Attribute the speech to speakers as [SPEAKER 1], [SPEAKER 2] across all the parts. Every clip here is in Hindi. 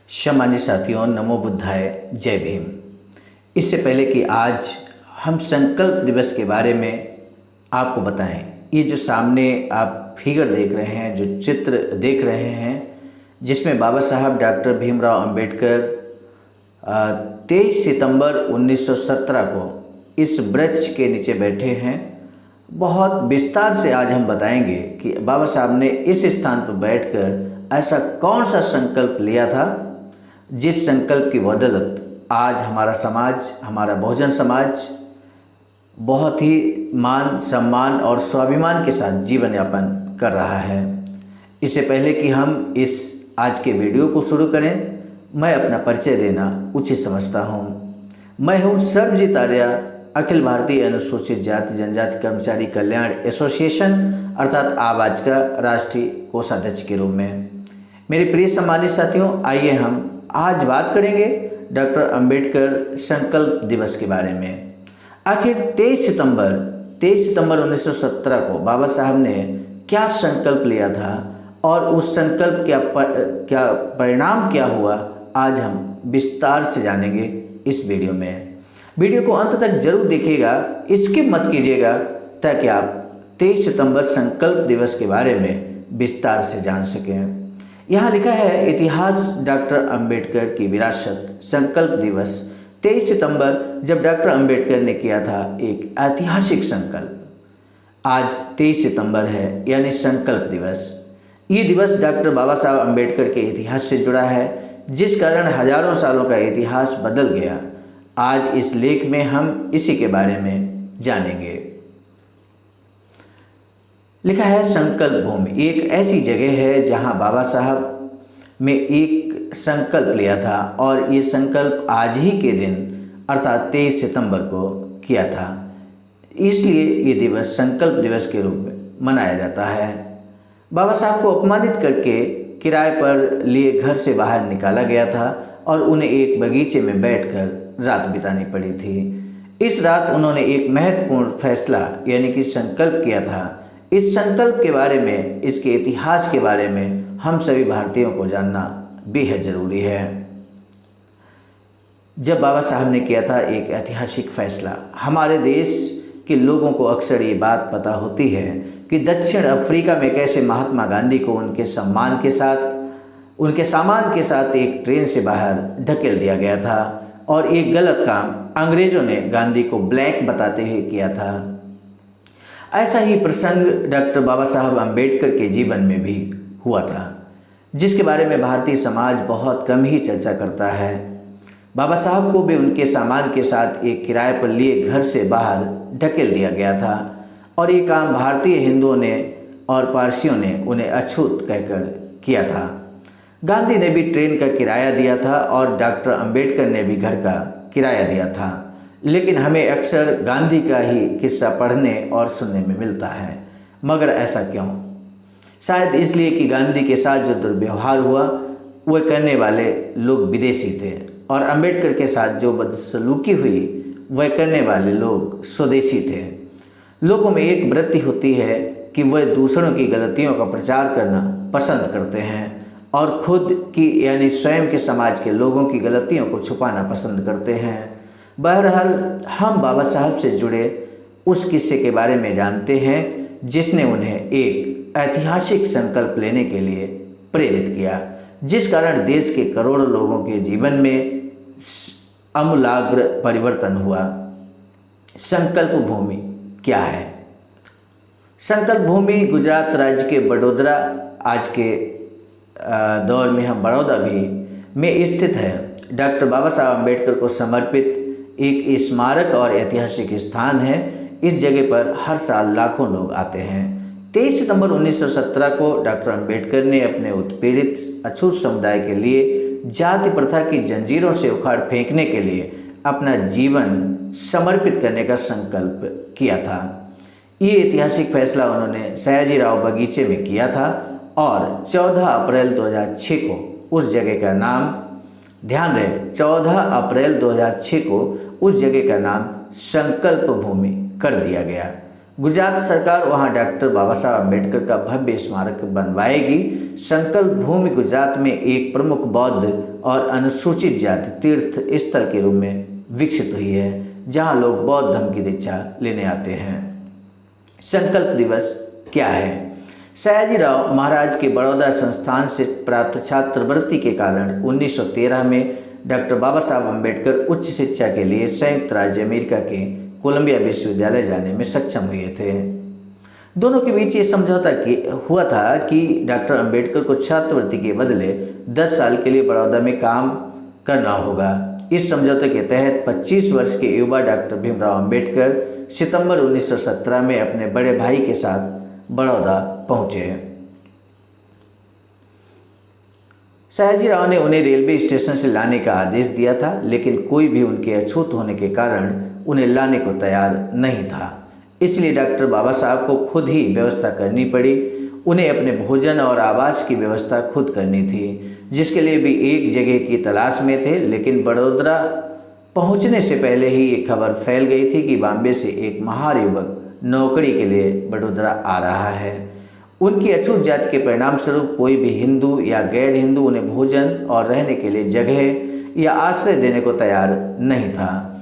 [SPEAKER 1] सम्मानित साथियों, नमो बुद्धाय, जय भीम। इससे पहले कि आज हम संकल्प दिवस के बारे में आपको बताएं, ये जो सामने आप फिगर देख रहे हैं, जो चित्र देख रहे हैं, जिसमें बाबा साहब डॉक्टर भीमराव अंबेडकर 23 सितंबर 1917 को इस वृक्ष के नीचे बैठे हैं। बहुत विस्तार से आज हम बताएंगे कि बाबा साहब ने इस स्थान पर बैठकर ऐसा कौन सा संकल्प लिया था, जिस संकल्प की बदौलत आज हमारा समाज, हमारा बहुजन समाज बहुत ही मान, सम्मान और स्वाभिमान के साथ जीवन यापन कर रहा है। इससे पहले कि हम इस आज के वीडियो को शुरू करें, मैं अपना परिचय देना उचित समझता हूँ। मैं हूँ सर्वजीत आर्य, अखिल भारतीय अनुसूचित जाति जनजाति कर्मचारी कल्याण एसोसिएशन अर्थात आवाज का राष्ट्रीय कोषाध्यक्ष के रूप में। मेरे प्रिय सम्मानित साथियों, आइए हम आज बात करेंगे डॉक्टर अंबेडकर संकल्प दिवस के बारे में। आखिर 23 सितंबर 1917 को बाबा साहब ने क्या संकल्प लिया था और उस संकल्प क्या परिणाम क्या हुआ, आज हम विस्तार से जानेंगे इस वीडियो में। वीडियो को अंत तक जरूर देखिएगा, स्किप मत कीजिएगा, ताकि आप 23 सितंबर संकल्प दिवस के बारे में विस्तार से जान सकें। यहाँ लिखा है, इतिहास डॉक्टर अंबेडकर की विरासत। संकल्प दिवस 23 सितंबर, जब डॉक्टर अंबेडकर ने किया था एक ऐतिहासिक संकल्प। आज 23 सितंबर है, यानी संकल्प दिवस। ये दिवस डॉक्टर बाबा साहब अंबेडकर के इतिहास से जुड़ा है, जिस कारण हजारों सालों का इतिहास बदल गया। आज इस लेख में हम इसी के बारे में जानेंगे। लिखा है, संकल्प भूमि एक ऐसी जगह है जहां बाबा साहब में एक संकल्प लिया था, और ये संकल्प आज ही के दिन अर्थात 23 सितंबर को किया था। इसलिए ये दिवस संकल्प दिवस के रूप में मनाया जाता है। बाबा साहब को अपमानित करके किराए पर लिए घर से बाहर निकाला गया था और उन्हें एक बगीचे में बैठकर रात बितानी पड़ी थी। इस रात उन्होंने एक महत्वपूर्ण फैसला यानी कि संकल्प किया था। इस संकल्प के बारे में, इसके इतिहास के बारे में हम सभी भारतीयों को जानना बेहद ज़रूरी है। जब बाबा साहब ने किया था एक ऐतिहासिक फैसला, हमारे देश के लोगों को अक्सर ये बात पता होती है कि दक्षिण अफ्रीका में कैसे महात्मा गांधी को उनके सामान के साथ एक ट्रेन से बाहर ढकेल दिया गया था, और एक गलत काम अंग्रेज़ों ने गांधी को ब्लैक बताते हुए किया था। ऐसा ही प्रसंग डॉक्टर बाबा साहब अंबेडकर के जीवन में भी हुआ था, जिसके बारे में भारतीय समाज बहुत कम ही चर्चा करता है। बाबा साहब को भी उनके सामान के साथ एक किराए पर लिए घर से बाहर ढकेल दिया गया था, और ये काम भारतीय हिंदुओं ने और पारसियों ने उन्हें अछूत कहकर किया था। गांधी ने भी ट्रेन का किराया दिया था और डॉक्टर अंबेडकर ने भी घर का किराया दिया था, लेकिन हमें अक्सर गांधी का ही किस्सा पढ़ने और सुनने में मिलता है। मगर ऐसा क्यों? शायद इसलिए कि गांधी के साथ जो दुर्व्यवहार हुआ वह करने वाले लोग विदेशी थे, और अंबेडकर के साथ जो बदसलूकी हुई वह करने वाले लोग स्वदेशी थे। लोगों में एक वृत्ति होती है कि वह दूसरों की गलतियों का प्रचार करना पसंद करते हैं और खुद की यानी स्वयं के समाज के लोगों की गलतियों को छुपाना पसंद करते हैं। बहरहाल हम बाबा साहब से जुड़े उस किस्से के बारे में जानते हैं जिसने उन्हें एक ऐतिहासिक संकल्प लेने के लिए प्रेरित किया, जिस कारण देश के करोड़ों लोगों के जीवन में आमूलाग्र परिवर्तन हुआ। संकल्प भूमि क्या है? संकल्प भूमि गुजरात राज्य के बड़ौदा, आज के दौर में हम बड़ौदा भी में स्थित है। डॉक्टर बाबा साहब अम्बेडकर को समर्पित एक स्मारक और ऐतिहासिक स्थान है। इस जगह पर हर साल लाखों लोग आते हैं। 23 सितंबर 1917 को डॉक्टर अंबेडकर ने अपने उत्पीड़ित अछूत समुदाय के लिए जाति प्रथा की जंजीरों से उखाड़ फेंकने के लिए अपना जीवन समर्पित करने का संकल्प किया था। ये ऐतिहासिक फैसला उन्होंने सयाजीराव बगीचे में किया था, और 14 अप्रैल 2006 को उस जगह का नाम, ध्यान रहे, 14 अप्रैल 2006 को उस जगह का नाम संकल्प भूमि कर दिया गया। गुजरात सरकार वहां डॉक्टर बाबा साहब अम्बेडकर का भव्य स्मारक बनवाएगी। संकल्प भूमि गुजरात में एक प्रमुख बौद्ध और अनुसूचित जाति तीर्थ स्थल के रूप में विकसित हुई है, जहां लोग बौद्ध धर्म की दीक्षा लेने आते हैं। संकल्प दिवस क्या है? सयाजीराव महाराज के बड़ौदा संस्थान से प्राप्त छात्रवृत्ति के कारण 1913 में डॉक्टर बाबा साहब अम्बेडकर उच्च शिक्षा के लिए संयुक्त राज्य अमेरिका के कोलंबिया विश्वविद्यालय जाने में सक्षम हुए थे। दोनों के बीच ये समझौता हुआ था कि डॉक्टर अम्बेडकर को छात्रवृत्ति के बदले 10 साल के लिए बड़ौदा में काम करना होगा। इस समझौते के तहत 25 वर्ष के युवा डॉक्टर भीमराव अम्बेडकर सितंबर 1917 में अपने बड़े भाई के साथ बड़ौदा पहुंचे। सयाजीराव ने उन्हें रेलवे स्टेशन से लाने का आदेश दिया था, लेकिन कोई भी उनके अछूत होने के कारण उन्हें लाने को तैयार नहीं था। इसलिए डॉक्टर बाबा साहब को खुद ही व्यवस्था करनी पड़ी। उन्हें अपने भोजन और आवास की व्यवस्था खुद करनी थी, जिसके लिए भी एक जगह की तलाश में थे। लेकिन बड़ौदा पहुंचने से पहले ही ये खबर फैल गई थी कि बॉम्बे से एक महार युवक नौकरी के लिए बड़ौदा आ रहा है। उनकी अछूत जाति के परिणाम स्वरूप कोई भी हिंदू या गैर हिंदू उन्हें भोजन और रहने के लिए जगह या आश्रय देने को तैयार नहीं था।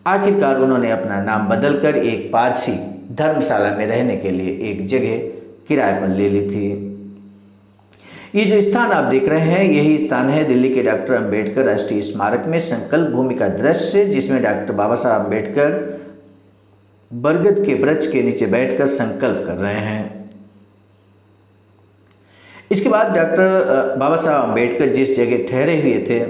[SPEAKER 1] आखिरकार उन्होंने अपना नाम बदलकर एक पारसी धर्मशाला में रहने के लिए एक जगह किराए पर ले ली थी। ये जो स्थान आप देख रहे हैं, यही स्थान है दिल्ली के डॉक्टर अम्बेडकर राष्ट्रीय स्मारक में संकल्प भूमि का दृश्य, जिसमें डॉक्टर बाबा साहब अम्बेडकर बरगद के वृक्ष के नीचे बैठकर संकल्प कर रहे हैं। इसके बाद डॉक्टर बाबा साहब अम्बेडकर जिस जगह ठहरे हुए थे,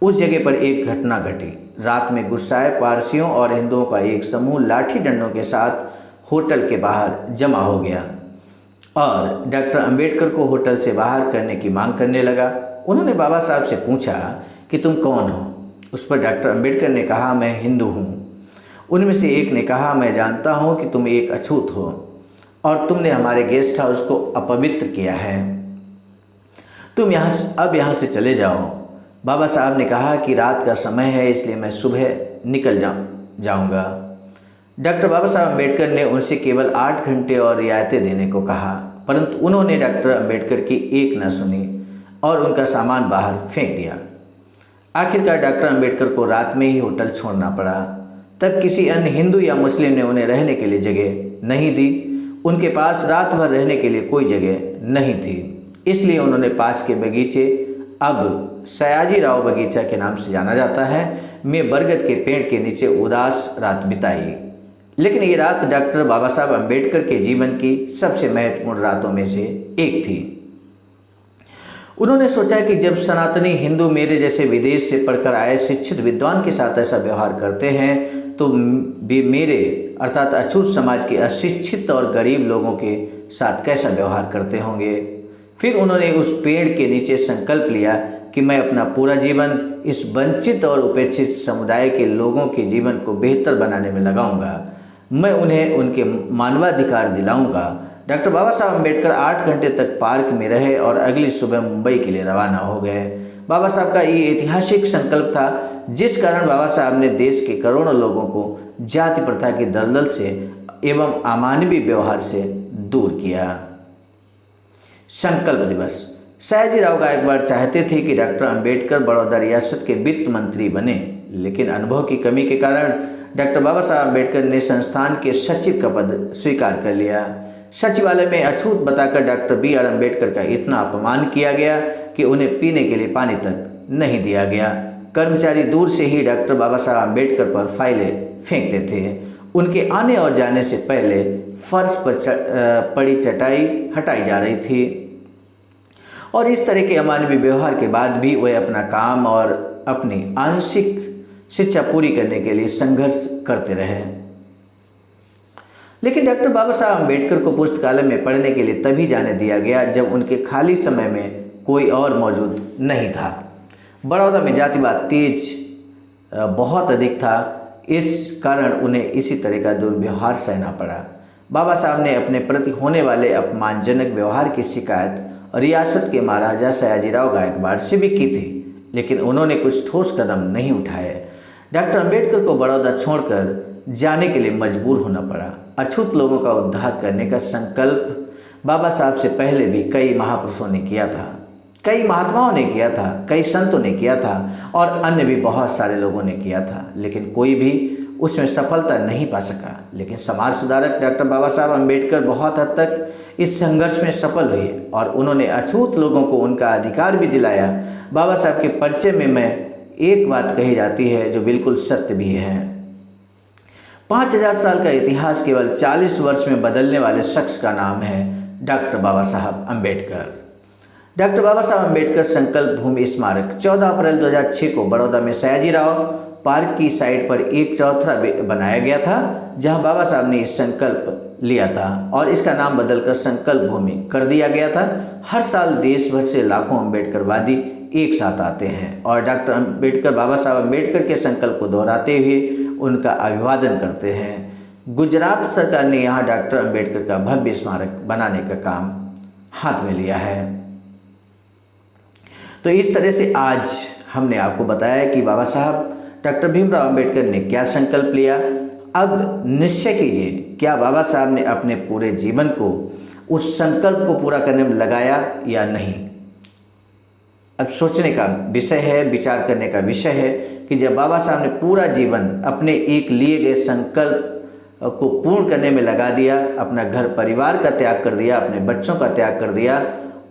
[SPEAKER 1] उस जगह पर एक घटना घटी। रात में गुस्साए पारसियों और हिंदुओं का एक समूह लाठी डंडों के साथ होटल के बाहर जमा हो गया और डॉक्टर अम्बेडकर को होटल से बाहर करने की मांग करने लगा। उन्होंने बाबा साहब से पूछा कि तुम कौन हो? उस पर डॉक्टर अम्बेडकर ने कहा, मैं हिंदू हूँ। उनमें से एक ने कहा, मैं जानता हूँ कि तुम एक अछूत हो और तुमने हमारे गेस्ट हाउस को अपवित्र किया है। तुम अब यहाँ से चले जाओ। बाबा साहब ने कहा कि रात का समय है, इसलिए मैं सुबह निकल जाऊँगा। डॉक्टर बाबा साहब अम्बेडकर ने उनसे केवल 8 घंटे और रियायतें देने को कहा, परंतु उन्होंने डॉक्टर अम्बेडकर की एक न सुनी और उनका सामान बाहर फेंक दिया। आखिरकार डॉक्टर अम्बेडकर को रात में ही होटल छोड़ना पड़ा। तब किसी अन्य हिंदू या मुस्लिम ने उन्हें रहने के लिए जगह नहीं दी। उनके पास रात भर रहने के लिए कोई जगह नहीं थी, इसलिए उन्होंने पास के बगीचे, अब सयाजीराव बगीचा के नाम से जाना जाता है, में बरगद के पेड़ के नीचे उदास रात बिताई। लेकिन ये रात डॉक्टर बाबा साहब अम्बेडकर के जीवन की सबसे महत्वपूर्ण रातों में से एक थी। उन्होंने सोचा कि जब सनातनी हिंदू मेरे जैसे विदेश से पढ़कर आए शिक्षित विद्वान के साथ ऐसा व्यवहार करते हैं, तो भी मेरे अर्थात अछूत समाज के अशिक्षित और गरीब लोगों के साथ कैसा व्यवहार करते होंगे। फिर उन्होंने उस पेड़ के नीचे संकल्प लिया कि मैं अपना पूरा जीवन इस वंचित और उपेक्षित समुदाय के लोगों के जीवन को बेहतर बनाने में लगाऊंगा। मैं उन्हें उनके मानवाधिकार दिलाऊंगा। डॉक्टर बाबा साहब अम्बेडकर 8 घंटे तक पार्क में रहे और अगली सुबह मुंबई के लिए रवाना हो गए। बाबा साहब का ये ऐतिहासिक संकल्प था, जिस कारण बाबा साहब ने देश के करोड़ों लोगों को जाति प्रथा की दलदल से एवं अमानवीय व्यवहार से दूर किया। संकल्प दिवस। सयाजीराव गायकवाड़ चाहते थे कि डॉक्टर अम्बेडकर बड़ौदा रियासत के वित्त मंत्री बने, लेकिन अनुभव की कमी के कारण डॉक्टर बाबा साहब अम्बेडकर ने संस्थान के सचिव का पद स्वीकार कर लिया। सचिवालय में अछूत बताकर डॉक्टर BR अम्बेडकर का इतना अपमान किया गया कि उन्हें पीने के लिए पानी तक नहीं दिया गया। कर्मचारी दूर से ही डॉक्टर बाबा साहब अम्बेडकर पर फाइलें फेंकते थे। उनके आने और जाने से पहले फर्श पर पड़ी चटाई हटाई जा रही थी और इस तरह के अमानवीय व्यवहार के बाद भी वे अपना काम और अपनी आंशिक शिक्षा पूरी करने के लिए संघर्ष करते रहे। लेकिन डॉक्टर बाबा साहब अम्बेडकर को पुस्तकालय में पढ़ने के लिए तभी जाने दिया गया जब उनके खाली समय में कोई और मौजूद नहीं था। बड़ौदा में जातिवाद तेज बहुत अधिक था, इस कारण उन्हें इसी तरह का दुर्व्यवहार सहना पड़ा। बाबा साहब ने अपने प्रति होने वाले अपमानजनक व्यवहार की शिकायत रियासत के महाराजा सयाजीराव गायकवाड़ से भी की थी, लेकिन उन्होंने कुछ ठोस कदम नहीं उठाए। डॉक्टर अम्बेडकर को बड़ौदा छोड़कर जाने के लिए मजबूर होना पड़ा। अछूत लोगों का उद्धार करने का संकल्प बाबा साहब से पहले भी कई महापुरुषों ने किया था, कई महात्माओं ने किया था, कई संतों ने किया था और अन्य भी बहुत सारे लोगों ने किया था, लेकिन कोई भी उसमें सफलता नहीं पा सका। लेकिन समाज सुधारक डॉक्टर बाबा साहब अम्बेडकर बहुत हद तक इस संघर्ष में सफल हुए और उन्होंने अछूत लोगों को उनका अधिकार भी दिलाया। बाबा साहब के परिचय में एक बात कही जाती है जो बिल्कुल सत्य भी है। 5000 साल का इतिहास केवल 40 वर्ष में बदलने वाले शख्स का नाम है डॉक्टर बाबा साहब अम्बेडकर। डॉक्टर बाबा साहब अम्बेडकर संकल्प भूमि स्मारक 14 अप्रैल 2006 को बड़ौदा में सयाजीराव पार्क की साइट पर एक चौथरा बनाया गया था, जहां बाबा साहब ने संकल्प लिया था और इसका नाम बदलकर संकल्प भूमि कर दिया गया था। हर साल देश भर से लाखों अम्बेडकरवादी एक साथ आते हैं और डॉक्टर अम्बेडकर बाबा साहब अम्बेडकर के संकल्प को दोहराते हुए उनका अभिवादन करते हैं। गुजरात सरकार ने यहाँ डॉक्टर अम्बेडकर का भव्य स्मारक बनाने का काम हाथ में लिया है। तो इस तरह से आज हमने आपको बताया कि बाबा साहब डॉक्टर भीमराव अम्बेडकर ने क्या संकल्प लिया। अब निश्चय कीजिए, क्या बाबा साहब ने अपने पूरे जीवन को उस संकल्प को पूरा करने में लगाया या नहीं। अब सोचने का विषय है, विचार करने का विषय है कि जब बाबा साहब ने पूरा जीवन अपने एक लिए गए संकल्प को पूर्ण करने में लगा दिया, अपना घर परिवार का त्याग कर दिया, अपने बच्चों का त्याग कर दिया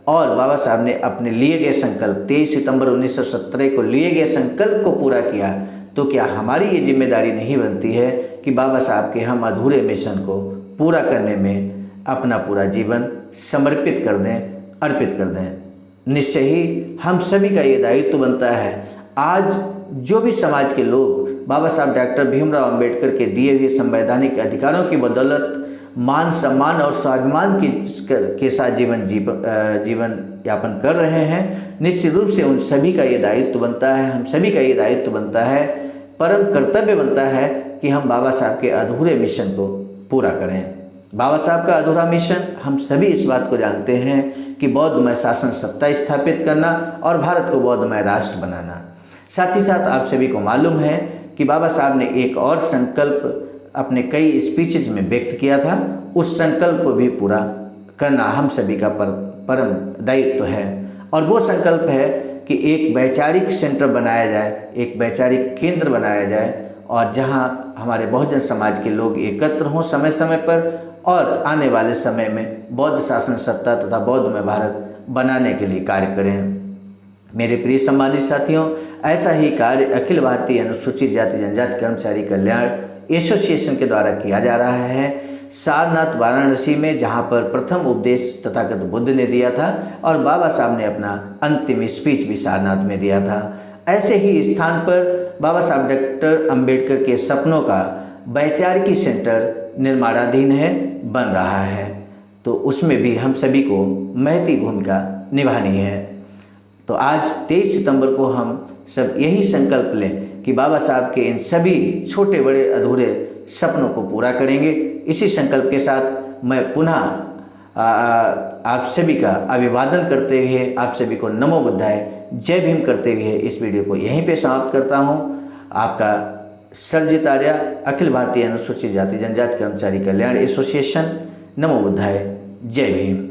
[SPEAKER 1] और बाबा साहब ने अपने लिए गए संकल्प 23 सितंबर 1917 को लिए गए संकल्प को पूरा किया, तो क्या हमारी ये जिम्मेदारी नहीं बनती है कि बाबा साहब के हम अधूरे मिशन को पूरा करने में अपना पूरा जीवन समर्पित कर दें, अर्पित कर दें। निश्चय ही हम सभी का ये दायित्व बनता है। आज जो भी समाज के लोग बाबा साहब डॉक्टर भीमराव अम्बेडकर के दिए हुए संवैधानिक अधिकारों की बदौलत मान सम्मान और स्वाभिमान के साथ जीवन यापन कर रहे हैं, निश्चित रूप से उन सभी का ये दायित्व बनता है, हम सभी का ये दायित्व बनता है, परम कर्तव्य बनता है कि हम बाबा साहब के अधूरे मिशन को पूरा करें। बाबा साहब का अधूरा मिशन, हम सभी इस बात को जानते हैं कि बौद्धमय शासन सत्ता स्थापित करना और भारत को बौद्धमय राष्ट्र बनाना। साथ ही साथ आप सभी को मालूम है कि बाबा साहब ने एक और संकल्प अपने कई स्पीचेज में व्यक्त किया था। उस संकल्प को भी पूरा करना हम सभी का परम दायित्व है और वो संकल्प है कि एक वैचारिक सेंटर बनाया जाए, एक वैचारिक केंद्र बनाया जाए और जहां हमारे बहुजन समाज के लोग एकत्र हों समय समय पर और आने वाले समय में बौद्ध शासन सत्ता तथा बौद्धमय भारत बनाने के लिए कार्य करें। मेरे प्रिय सम्मानित साथियों, ऐसा ही कार्य अखिल भारतीय अनुसूचित जाति जनजाति कर्मचारी कल्याण एसोसिएशन के द्वारा किया जा रहा है। सारनाथ वाराणसी में, जहां पर प्रथम उपदेश तथागत बुद्ध ने दिया था और बाबा साहब ने अपना अंतिम स्पीच भी सारनाथ में दिया था। ऐसे ही स्थान पर बाबा साहब डॉक्टर अम्बेडकर के सपनों का वैचारिकी सेंटर निर्माणाधीन है, बन रहा है, तो उसमें भी हम सभी को महती भूमिका निभानी है। तो आज 23 सितंबर को हम सब यही संकल्प लें कि बाबा साहब के इन सभी छोटे बड़े अधूरे सपनों को पूरा करेंगे। इसी संकल्प के साथ मैं पुनः आप सभी का अभिवादन करते हुए, आप सभी को नमो बुद्धाय जय भीम करते हुए इस वीडियो को यहीं पे समाप्त करता हूँ। आपका सर्जित आर्या, अखिल भारतीय अनुसूचित जाति जनजाति कर्मचारी कल्याण एसोसिएशन। नमो बुद्धाय जय भीम।